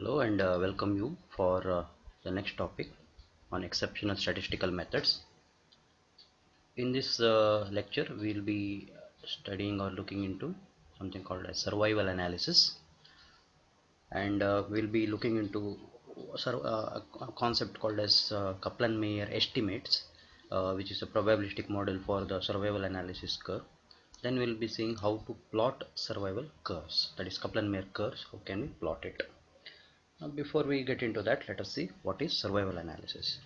Hello and welcome you for the next topic on exceptional statistical methods. In this lecture, we'll be studying or looking into something called as survival analysis, and we'll be looking into a concept called as Kaplan-Meier estimates, which is a probabilistic model for the survival analysis curve. Then we'll be seeing how to plot survival curves, that is Kaplan-Meier curves. How can we plot it? Now, before we get into that, let us see what is survival analysis.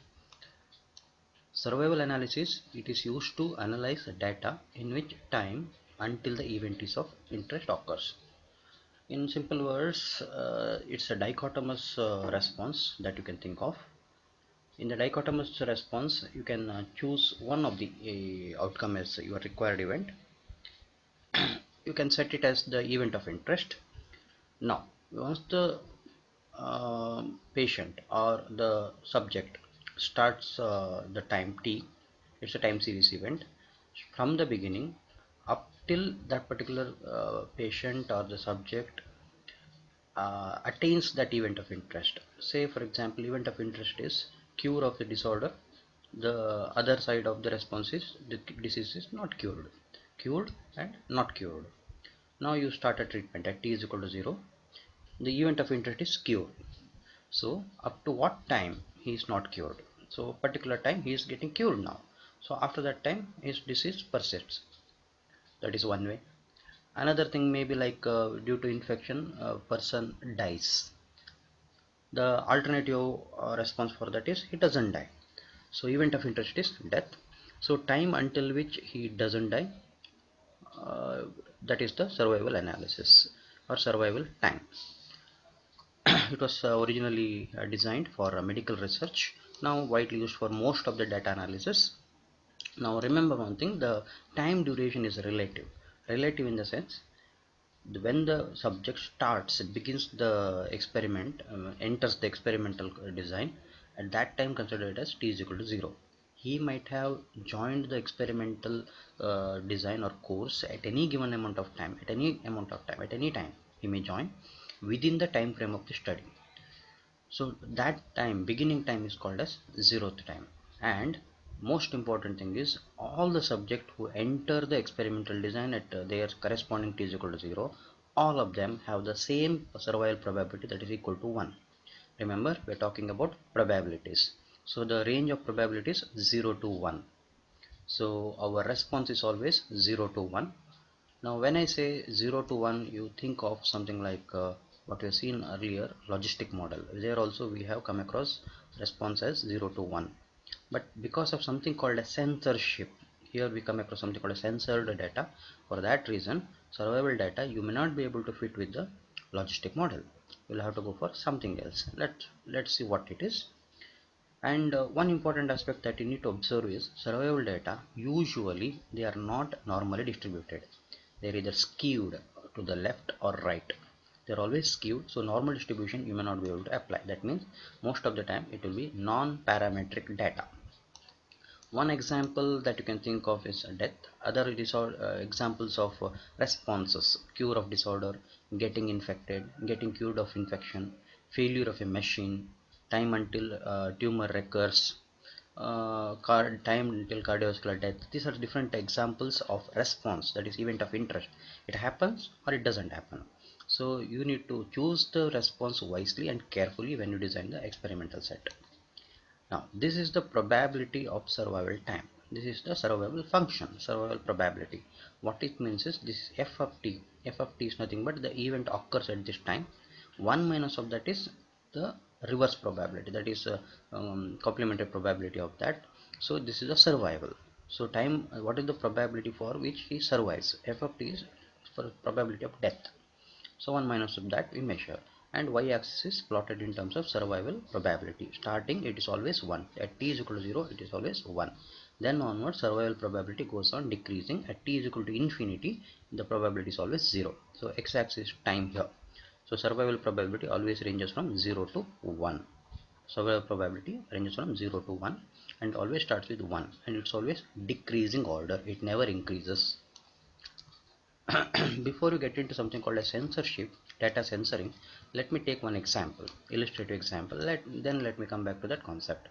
Survival analysis, it is used to analyze data in which time until the event is of interest occurs. In simple words, it's a dichotomous response that you can think of. In the dichotomous response, you can choose one of the outcome as your required event. You can set it as the event of interest. Now, once the patient or the subject starts the time t, it's a time series event from the beginning up till that particular patient or the subject attains that event of interest. Say for example, event of interest is cure of the disorder. The other side of the response is the disease is not cured, cured and not cured. Now you start a treatment at t is equal to 0. The event of interest is cure. So up to what time he is not cured? So particular time he is getting cured now. So after that time his disease persists. That is one way. Another thing may be like due to infection a person dies. The alternative response for that is he doesn't die. So event of interest is death. So time until which he doesn't die, uh, that is the survival analysis or survival time. It was originally designed for medical research, now widely used for most of the data analysis. Now remember one thing, the time duration is relative. Relative in the sense, when the subject begins the experiment, enters the experimental design, at that time consider it as t is equal to 0. He might have joined the experimental design or course at any given amount of time, at any time he may join within the time frame of the study. So that time, beginning time, is called as 0th time. And most important thing is, all the subject who enter the experimental design at their corresponding t is equal to 0, all of them have the same survival probability, that is equal to 1. Remember, we are talking about probabilities. So the range of probabilities 0 to 1. So our response is always 0 to 1. Now when I say 0 to 1, you think of something like what we have seen earlier, logistic model. There also we have come across response as 0 to 1. But because of something called a censorship, here we come across something called a censored data. For that reason, survival data you may not be able to fit with the logistic model. You'll have to go for something else. Let's see what it is. And one important aspect that you need to observe is survival data, usually they are not normally distributed. They're either skewed to the left or right. They're always skewed, so normal distribution you may not be able to apply. That means most of the time it will be non-parametric data. One example that you can think of is death. Other examples of responses: cure of disorder, getting infected, getting cured of infection, failure of a machine, time until tumor recurs, time until cardiovascular death. These are different examples of response, that is event of interest. It happens or it doesn't happen. So you need to choose the response wisely and carefully when you design the experimental set. Now this is the probability of survival time. This is the survival function, survival probability. What it means is this is f of t. F of t is nothing but the event occurs at this time. 1 minus of that is the reverse probability, that is complementary probability of that. So this is a survival. So time, what is the probability for which he survives? F of t is for probability of death. So 1 minus of that we measure, and y-axis is plotted in terms of survival probability. Starting it is always 1. At t is equal to 0 it is always 1. Then onward survival probability goes on decreasing. At t is equal to infinity the probability is always 0. So x-axis is time here. So survival probability always ranges from 0 to 1. Survival probability ranges from 0 to 1 and always starts with 1, and it's always decreasing order, it never increases. Before you get into something called a censorship, data censoring, let me take one example, illustrative example. Then let me come back to that concept.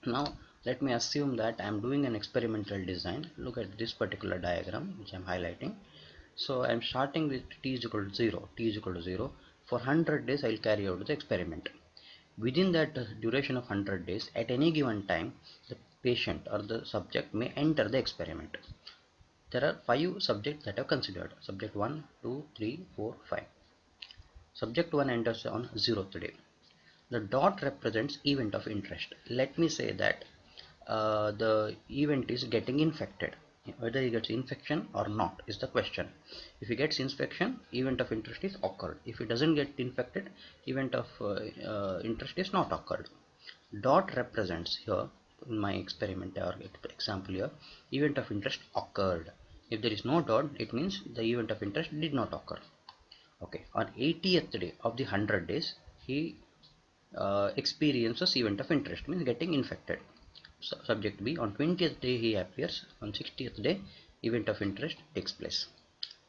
Now let me assume that I am doing an experimental design. Look at this particular diagram which I am highlighting. So I am starting with t is equal to 0. T is equal to 0. For 100 days I will carry out the experiment. Within that duration of 100 days, at any given time, the patient or the subject may enter the experiment. There are 5 subjects that are considered. Subject 1, 2, 3, 4, 5. Subject 1 enters on 0th day. The dot represents event of interest. Let me say that the event is getting infected. Whether he gets infection or not is the question. If he gets infection, event of interest is occurred. If he doesn't get infected, event of interest is not occurred. Dot represents here, in my experiment or example here, event of interest occurred. If there is no dot, it means the event of interest did not occur. Okay, on 80th day of the 100 days, he experiences event of interest, means getting infected. Subject B, on 20th day he appears, on 60th day event of interest takes place.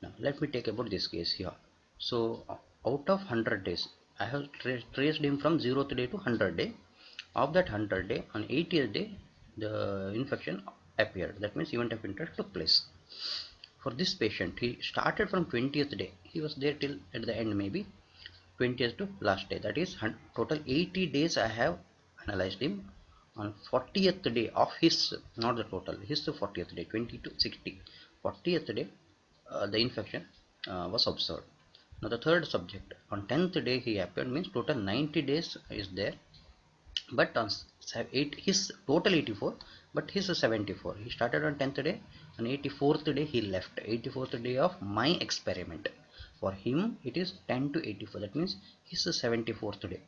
Now let me take about this case here. So out of 100 days I have traced him from 0th day to 100 day. Of that 100 day, on 80th day the infection appeared, that means event of interest took place. For this patient, he started from 20th day, he was there till at the end, maybe 20th to last day, that is total 80 days I have analyzed him. On 40th day of his, not the total, his 40th day, 20 to 60, 40th day the infection was observed. Now the third subject, on 10th day he appeared, means total 90 days is there, but on his total 84, but his 74, he started on 10th day, on 84th day he left. 84th day of my experiment, for him it is 10 to 84, that means his 74th day.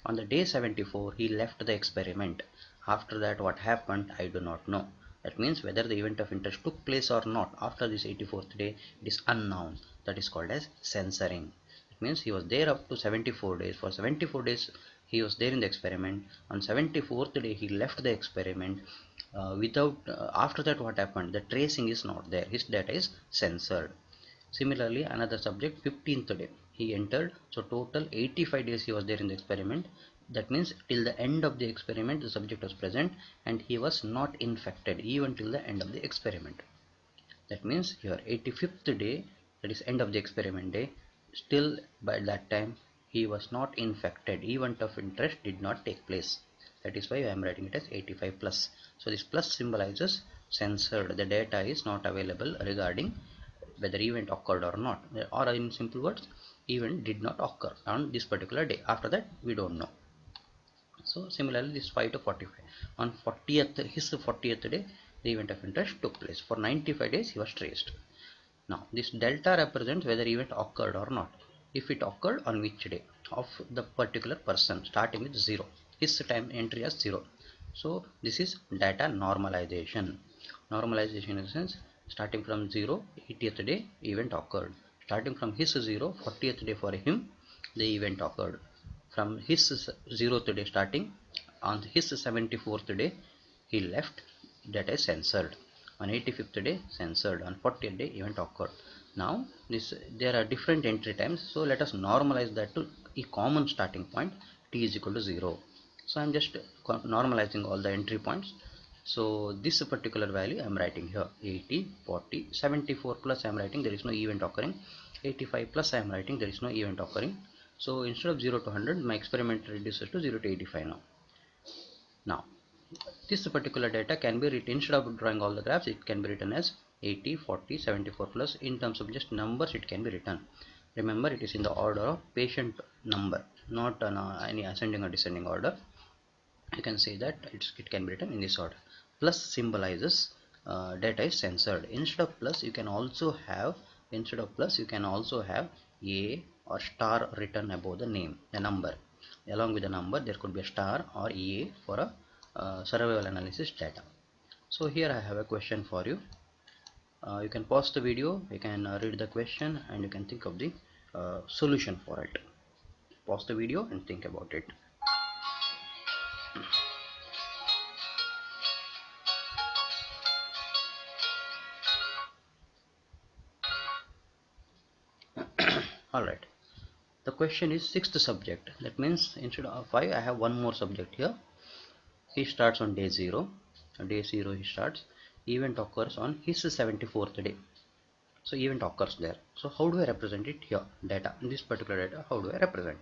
On the day 74 he left the experiment. After that what happened I do not know. That means whether the event of interest took place or not after this 84th day, it is unknown. That is called as censoring. It means he was there up to 74 days. For 74 days he was there in the experiment. On 74th day he left the experiment. Without After that what happened, the tracing is not there, his data is censored. Similarly, another subject, 15th day he entered, so total 85 days he was there in the experiment. That means till the end of the experiment the subject was present and he was not infected even till the end of the experiment. That means here 85th day, that is end of the experiment day, still by that time he was not infected, event of interest did not take place. That is why I am writing it as 85 plus. So this plus symbolizes censored, the data is not available regarding whether event occurred or not, or in simple words, event did not occur on this particular day. After that we don't know. So similarly this 5 to 45, on 40th, his 40th day the event of interest took place. For 95 days he was traced. Now this delta represents whether event occurred or not. If it occurred, on which day of the particular person, starting with 0, his time entry as 0. So this is data normalization. Normalization in the sense, starting from 0, 80th day event occurred. Starting from his 0, 40th day for him the event occurred. From his 0th day starting, on his 74th day he left, that is censored. On 85th day censored, on 40th day event occurred. Now this, there are different entry times, so let us normalize that to a common starting point, t is equal to 0. So I am just normalizing all the entry points. So this particular value I am writing here, 80, 40, 74 plus I am writing there is no event occurring, 85 plus I am writing there is no event occurring. So instead of 0 to 100, my experiment reduces to 0 to 85 now. Now this particular data can be written, instead of drawing all the graphs, it can be written as 80, 40, 74 plus. In terms of just numbers it can be written. Remember, it is in the order of patient number, not any ascending or descending order. You can say that it can be written in this order. Plus symbolizes data is censored. Instead of plus you can also have, a or star written above the name, the number. Along with the number there could be a star or a for a survival analysis data. So here I have a question for you. You can pause the video, you can read the question, and you can think of the solution for it. Pause the video and think about it. Alright, the question is sixth subject. That means instead of 5 I have one more subject here. He starts on day 0. Day 0 he starts. Event occurs on his 74th day. So event occurs there. So how do I represent it here? Data. In this particular data, how do I represent?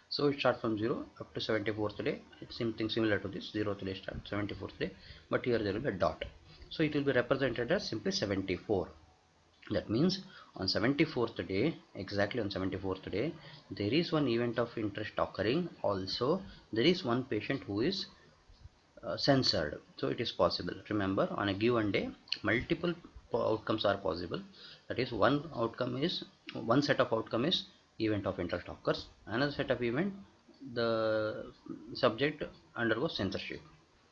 So it starts from 0 up to 74th day. It's something similar to this. 0th day starts 74th day. But here there will be a dot. So it will be represented as simply 74. That means on 74th day, exactly on 74th day, there is one event of interest occurring. Also, there is one patient who is censored. So it is possible. Remember, on a given day, multiple outcomes are possible. That is, one set of outcome is event of interest occurs. Another set of event, the subject undergoes censorship.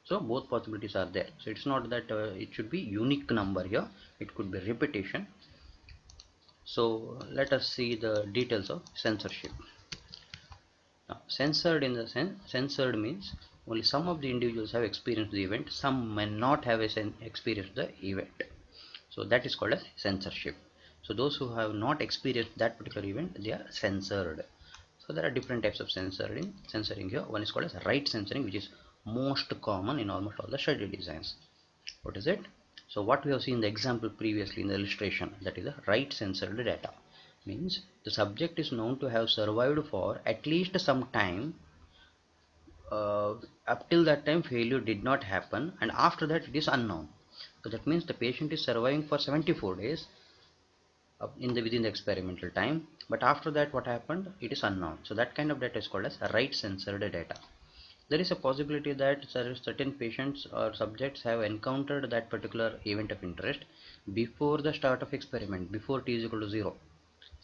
So both possibilities are there. So it's not that it should be unique number here. It could be repetition. So let us see the details of censorship. Now, censored in the sense, censored means only some of the individuals have experienced the event, some may not have experienced the event. So that is called as censorship. So those who have not experienced that particular event, they are censored. So there are different types of censoring here. One is called as right censoring, which is most common in almost all the study designs. What is it? So what we have seen in the example previously in the illustration, that is the right censored data, means the subject is known to have survived for at least some time. Up till that time failure did not happen, and after that it is unknown. So that means the patient is surviving for 74 days within the experimental time, but after that what happened, it is unknown. So that kind of data is called as right censored data. There is a possibility that certain patients or subjects have encountered that particular event of interest before the start of experiment, before t is equal to 0.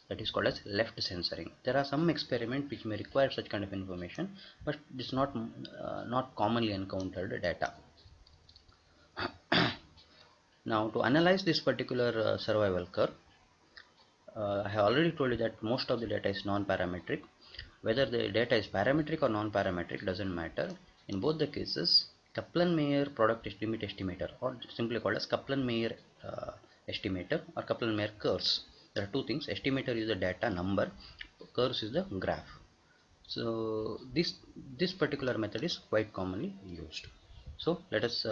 That is called as left censoring. There are some experiments which may require such kind of information, but it is not commonly encountered data. Now to analyze this particular survival curve, I have already told you that most of the data is non-parametric. Whether the data is parametric or non-parametric doesn't matter. In both the cases, Kaplan-Meier product estimate estimator, or simply called as Kaplan-Meier estimator or Kaplan-Meier curves. There are two things. Estimator is the data number, curves is the graph. So this particular method is quite commonly used. So let us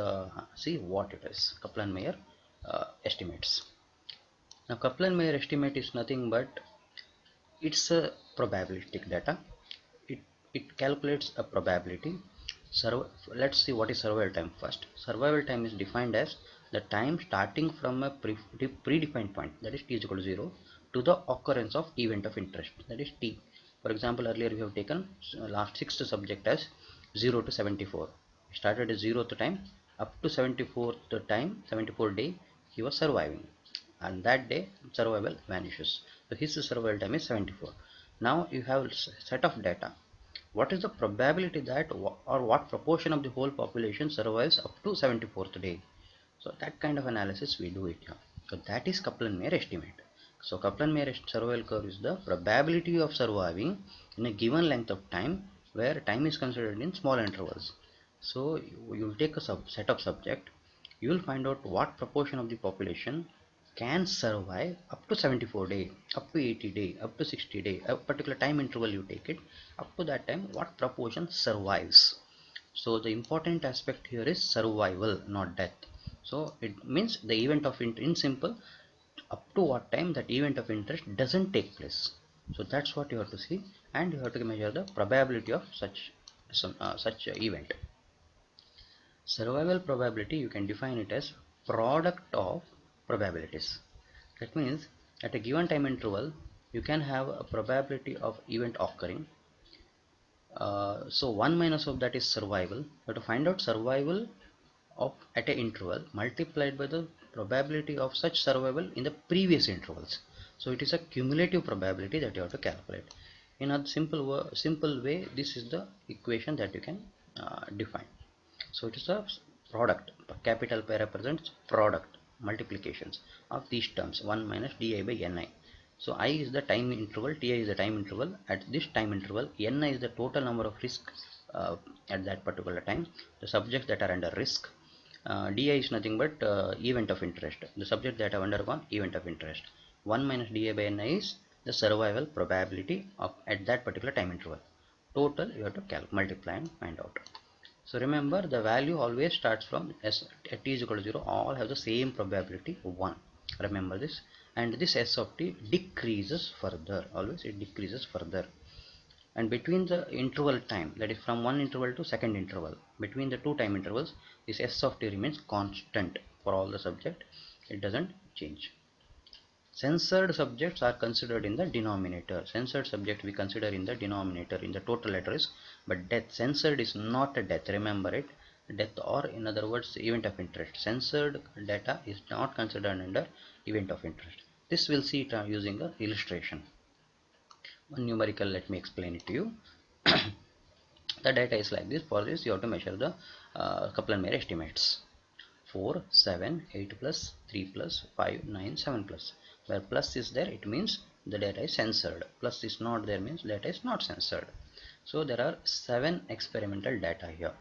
see what it is. Kaplan-Meier estimates. Now Kaplan-Meier estimate is nothing but it's a probabilistic data. It it calculates a probability. Let's see what is survival time first. Survival time is defined as the time starting from a predefined point, that is t is equal to 0, to the occurrence of event of interest, that is t. For example, earlier we have taken last sixth subject as 0 to 74. Started at 0th time up to 74th time, 74 day he was surviving, and that day survival vanishes. So his survival time is 74. Now you have set of data. What is the probability that or what proportion of the whole population survives up to 74th day? So that kind of analysis we do it here. So that is Kaplan-Meier estimate. So Kaplan-Meier survival curve is the probability of surviving in a given length of time, where time is considered in small intervals. So you will take a set of subject, you will find out what proportion of the population can survive up to 74 day, up to 80 day, up to 60 day, a particular time interval you take it, up to that time what proportion survives. So the important aspect here is survival, not death. So it means the event of in simple, up to what time that event of interest doesn't take place. So that's what you have to see, and you have to measure the probability of such event. Survival probability, you can define it as product of probabilities. That means at a given time interval you can have a probability of event occurring. So 1 minus of that is survival. You have to find out survival of at an interval multiplied by the probability of such survival in the previous intervals. So it is a cumulative probability that you have to calculate. In a simple way, this is the equation that you can define. So it is a product. Capital P represents product multiplications of these terms, 1 minus di by ni. So I is the time interval, ti is the time interval. At this time interval, ni is the total number of risks at that particular time, the subjects that are under risk. Di is nothing but event of interest, the subject that have undergone event of interest. 1 minus di by ni is the survival probability of at that particular time interval. Total you have to multiply and find out. So remember, the value always starts from s at t is equal to 0, all have the same probability 1. Remember this. And this s of t decreases further, always it decreases further. And between the interval time, that is from one interval to second interval, between the two time intervals, this s of t remains constant for all the subject, it doesn't change. Censored subjects are considered in the denominator. Censored subject we consider in the denominator in the total at risk, but death, censored is not a death, remember it. Death, or in other words event of interest, censored data is not considered under event of interest. This we'll see it using a illustration. One numerical, let me explain it to you. The data is like this. For this you have to measure the Kaplan-Meier estimates. 4, 7, 8 plus, 3 plus, 5, 9, 7 plus. Where plus is there, it means the data is censored. Plus is not there means data is not censored. So there are 7 experimental data here.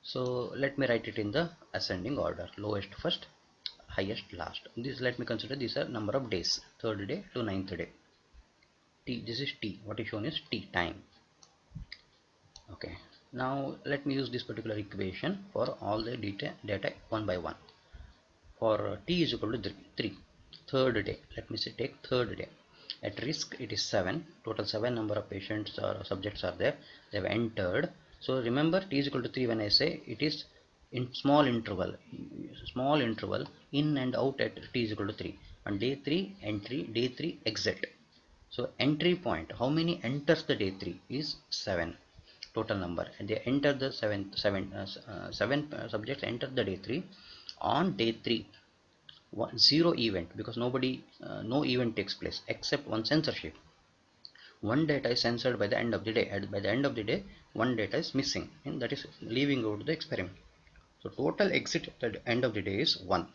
So let me write it in the ascending order. Lowest first, highest last. This, let me consider these are number of days. 3rd day to 9th day. T, this is T. What is shown is T, time. Okay. Now let me use this particular equation for all the data one by one. For t is equal to 3, 3rd day, let me say take 3rd day. At risk it is 7, total 7 number of patients or subjects are there, they have entered. So remember, t is equal to 3, when I say it is in small interval in and out at t is equal to 3. On day 3 entry, day 3 exit. So entry point, how many enters the day 3 is 7 total number, and they enter the 7 subjects enter the day 3. On day 3, 0 event, because nobody no event takes place except one censorship. One data is censored by the end of the day, and by the end of the day one data is missing, and that is leaving out the experiment. So total exit at the end of the day is 1.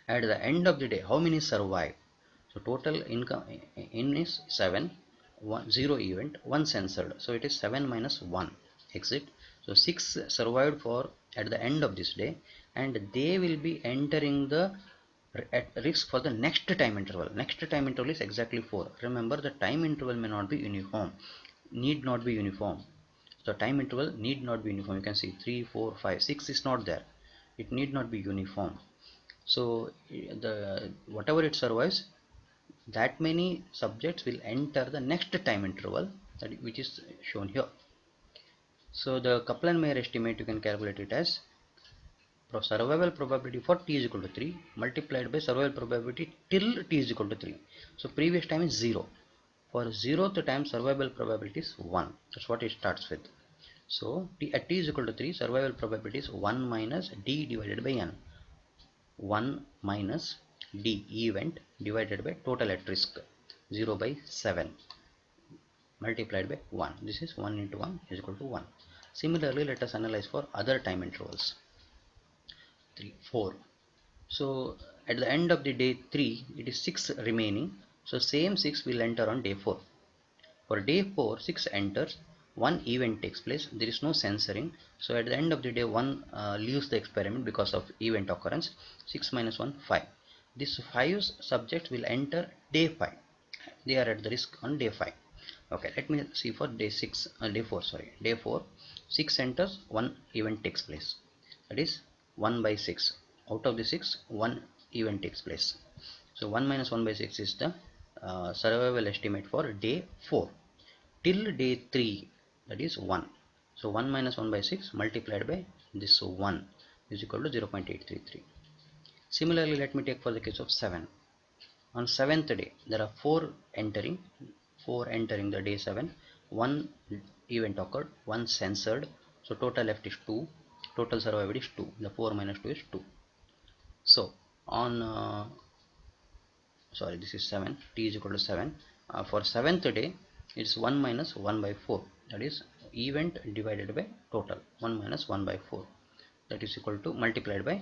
At the end of the day, how many survive? So total income in is 7, 0 event, 1 censored. So it is 7 minus 1 exit. So 6 survived for at the end of this day, and they will be entering the at risk for the next time interval. Next time interval is exactly 4. Remember, the time interval may not be uniform, need not be uniform. So time interval need not be uniform. You can see 3, 4, 5, 6 is not there. It need not be uniform. So the whatever it survives, that many subjects will enter the next time interval, that which is shown here. So the Kaplan-Meier estimate, you can calculate it as survival probability for t is equal to 3 multiplied by survival probability till t is equal to 3. So previous time is 0. For 0th time survival probability is 1. That's what it starts with. So at t is equal to 3, survival probability is 1 minus d divided by n. 1 minus d event divided by total at risk, 0 by 7 multiplied by 1. This is 1 into 1 is equal to 1. Similarly, let us analyze for other time intervals. 3, 4. So at the end of the day 3, it is 6 remaining. So same 6 will enter on day 4. For day 4, 6 enters, 1 event takes place, there is no censoring. So at the end of the day 1 leaves the experiment because of event occurrence. 6 minus 1, 5. These 5 subjects will enter day 5. They are at the risk on day 5. Okay, let me see for day 6, day 4, sorry. Day 4, 6 enters, 1 event takes place. That is 1 by 6. Out of the 6, 1 event takes place. So 1 minus 1 by 6 is the survival estimate for day 4. Till day 3, that is 1. So 1 minus 1 by 6 multiplied by this 1 is equal to 0.833. Similarly, let me take for the case of 7. On 7th day, there are 4 entering the day 7. 1 event occurred, 1 censored. So total left is 2. Total survived is 2. The 4 minus 2 is 2. So on sorry, this is 7, t is equal to 7. For 7th day, it's 1 minus 1 by 4, that is event divided by total, 1 minus 1 by 4, that is equal to multiplied by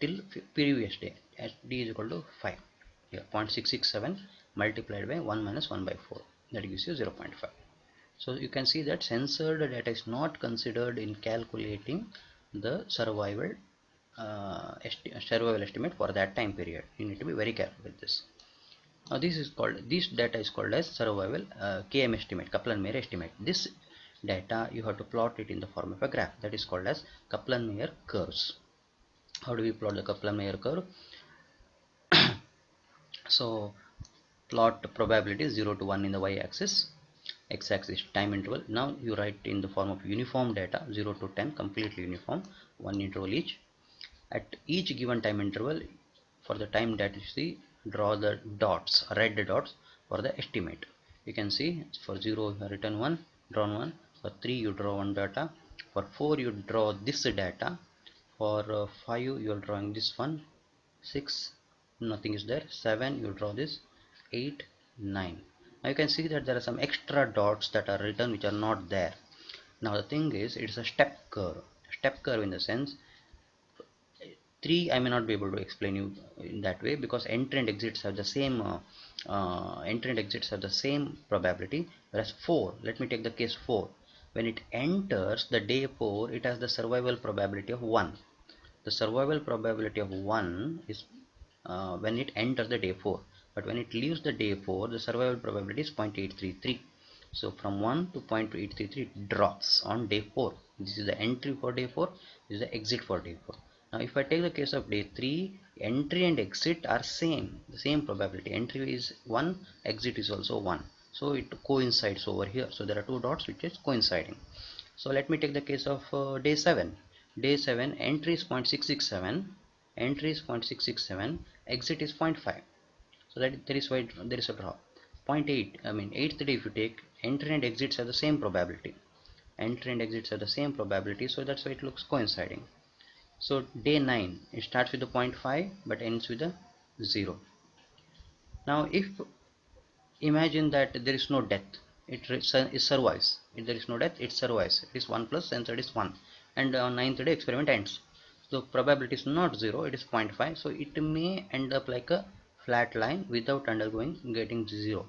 till previous day, as d is equal to 5. Here 0.667 multiplied by 1 minus 1 by 4, that gives you 0.5. So you can see that censored data is not considered in calculating the survival estimate for that time period. You need to be very careful with this. Now this data is called as survival KM estimate, Kaplan-Meier estimate. This data you have to plot it in the form of a graph that is called as Kaplan-Meier curves. How do we plot the Kaplan-Meier curve? So plot probability 0 to 1 in the y-axis, x-axis time interval. Now you write in the form of uniform data 0 to 10 completely uniform, one interval each. At each given time interval, for the time that you see, draw the dots, red dots for the estimate. You can see for 0 you have written 1, drawn 1, for 3 you draw 1 data, for 4 you draw this data, for 5 you are drawing this one, 6 nothing is there, 7 you draw this, 8, 9. Now you can see that there are some extra dots that are written which are not there. Now the thing is, it's a step curve in the sense 3 I may not be able to explain you in that way, because entry and exits have the same probability, whereas 4, let me take the case 4. When it enters the day 4, it has the survival probability of 1. The survival probability of 1 is when it enters the day 4, but when it leaves the day 4, the survival probability is 0.833. So from 1 to 0.833 it drops on day 4. This is the entry for day 4, this is the exit for day 4. Now if I take the case of day 3, entry and exit are the same probability. Entry is 1, exit is also 1. So it coincides over here. So there are two dots which is coinciding. So let me take the case of day 7. Day 7, entry is 0.667, entry is 0.667, exit is 0.5. So that there is why there is a drop. 0.8, I mean 8th day if you take, entry and exits have the same probability. Entry and exits have the same probability, so that's why it looks coinciding. So day 9, it starts with a 0.5 but ends with a 0. Now if imagine that there is no death, it survives. If there is no death, it survives. It is 1 plus answer is 1, and on 9th day experiment ends. So probability is not 0, it is 0.5. So it may end up like a flat line without getting 0.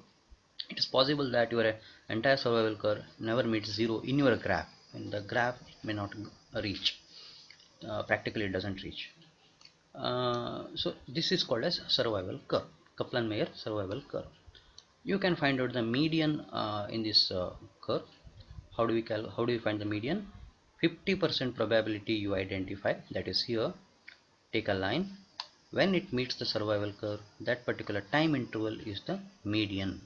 It is possible that your entire survival curve never meets 0 in your graph. In the graph it may not reach, practically it doesn't reach. So this is called as survival curve, Kaplan-Meier survival curve. You can find out the median in this curve. How do we find the median? 50% probability you identify, that is here. Take a line. When it meets the survival curve, that particular time interval is the median.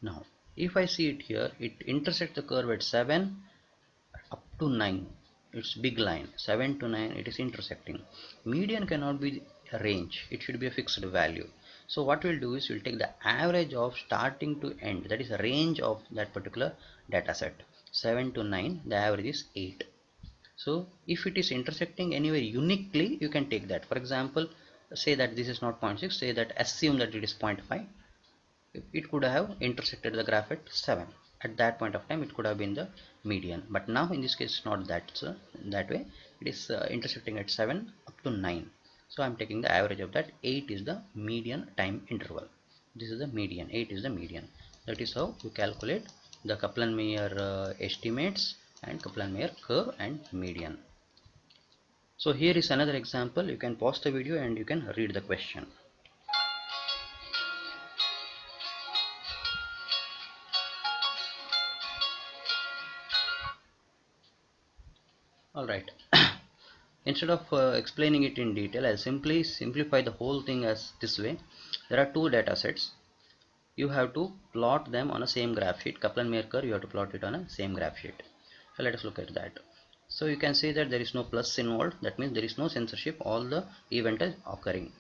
Now if I see it here, it intersects the curve at 7 up to 9. It's big line, 7 to 9 it is intersecting. Median cannot be a range, it should be a fixed value. So what we'll do is we'll take the average of starting to end, that is a range of that particular data set. 7 to 9, the average is 8. So if it is intersecting anywhere uniquely, you can take that. For example, say that this is not 0.6, say that assume that it is 0.5. It could have intersected the graph at 7. At that point of time it could have been the median, but now in this case it's not that way. It is intersecting at 7 up to 9. So I'm taking the average of that. 8 is the median time interval. This is the median, 8 is the median. That is how you calculate the Kaplan-Meier estimates and Kaplan-Meier curve and median. So here is another example. You can pause the video and you can read the question. Alright. Instead of explaining it in detail, I'll simply simplify the whole thing as this way. There are two data sets. You have to plot them on a same graph sheet. Kaplan-Meier curve, you have to plot it on a same graph sheet. So let us look at that. So you can see that there is no plus involved. That means there is no censorship. All the event is occurring.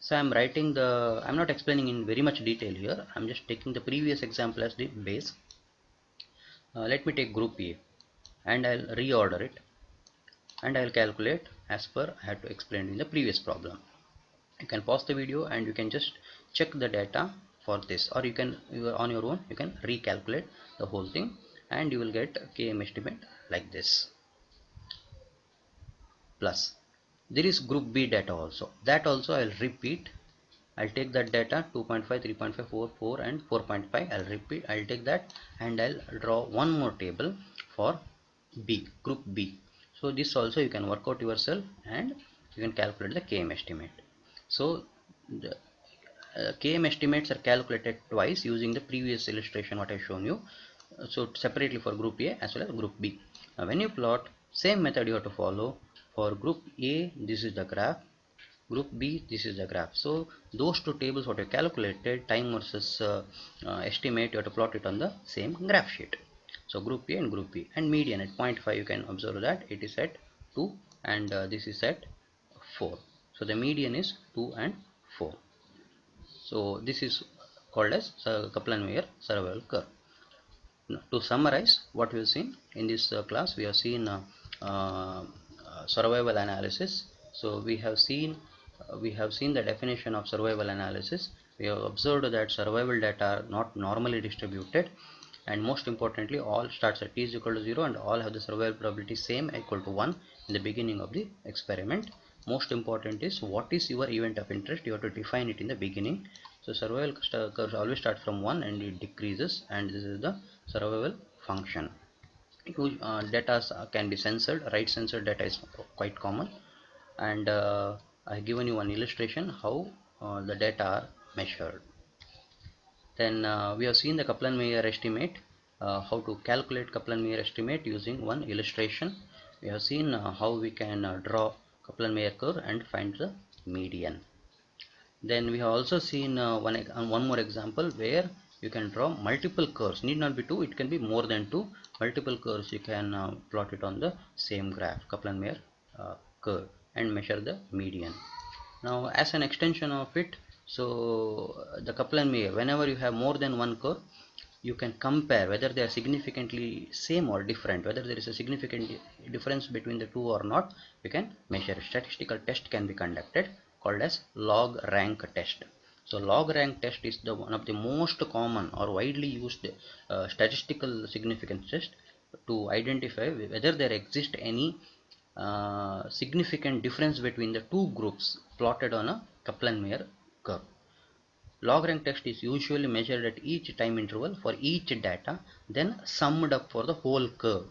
So I'm not explaining in very much detail here. I'm just taking the previous example as the base. Let me take group A and I'll reorder it. And I'll calculate as per I had to explain in the previous problem. You can pause the video and you can just check the data for this, or you can on your own you can recalculate the whole thing and you will get a KM estimate like this. Plus there is group B data also, that also I'll repeat. I'll take that data 2.5, 3.5, 4, 4 and 4.5. I'll take that and I'll draw one more table for B, group B. So this also you can work out yourself and you can calculate the KM estimate. So KM estimates are calculated twice using the previous illustration what I shown you. So separately for group A as well as group B. Now when you plot, same method you have to follow. For group A, this is the graph. Group B, this is the graph. So those two tables what you calculated, time versus estimate, you have to plot it on the same graph sheet. So group A and group B, and median at 0.5, you can observe that it is at 2 and this is at 4. So the median is 2 and 4. So this is called as Kaplan-Meier survival curve. Now, to summarize what we have seen in this class, we have seen survival analysis. So we have seen the definition of survival analysis. We have observed that survival data are not normally distributed, and most importantly, all starts at t is equal to 0 and all have the survival probability same equal to 1 in the beginning of the experiment. Most important is what is your event of interest. You have to define it in the beginning. So survival curves always start from 1 and it decreases, and this is the survival function. Huge data can be censored. Right censored data is quite common, and I have given you one illustration how the data are measured. Then we have seen the Kaplan-Meier estimate, how to calculate Kaplan-Meier estimate using one illustration. We have seen how we can draw Kaplan-Meier curve and find the median. Then we have also seen one more example where you can draw multiple curves. Need not be two, it can be more than two. Multiple curves you can plot it on the same graph, Kaplan-Meier curve, and measure the median. Now as an extension of it, so the Kaplan-Meier, whenever you have more than one curve, you can compare whether they are significantly same or different, whether there is a significant difference between the two or not. You can measure. Statistical test can be conducted called as log rank test. So log rank test is the one of the most common or widely used statistical significance test to identify whether there exists any significant difference between the two groups plotted on a Kaplan-Meier curve. Log rank test is usually measured at each time interval for each data, then summed up for the whole curve.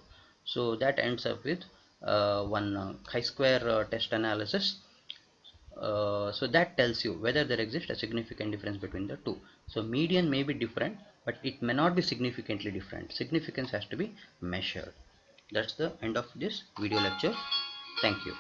So that ends up with one chi-square test analysis. So that tells you whether there exists a significant difference between the two. So median may be different, but it may not be significantly different. Significance has to be measured. That's the end of this video lecture. Thank you.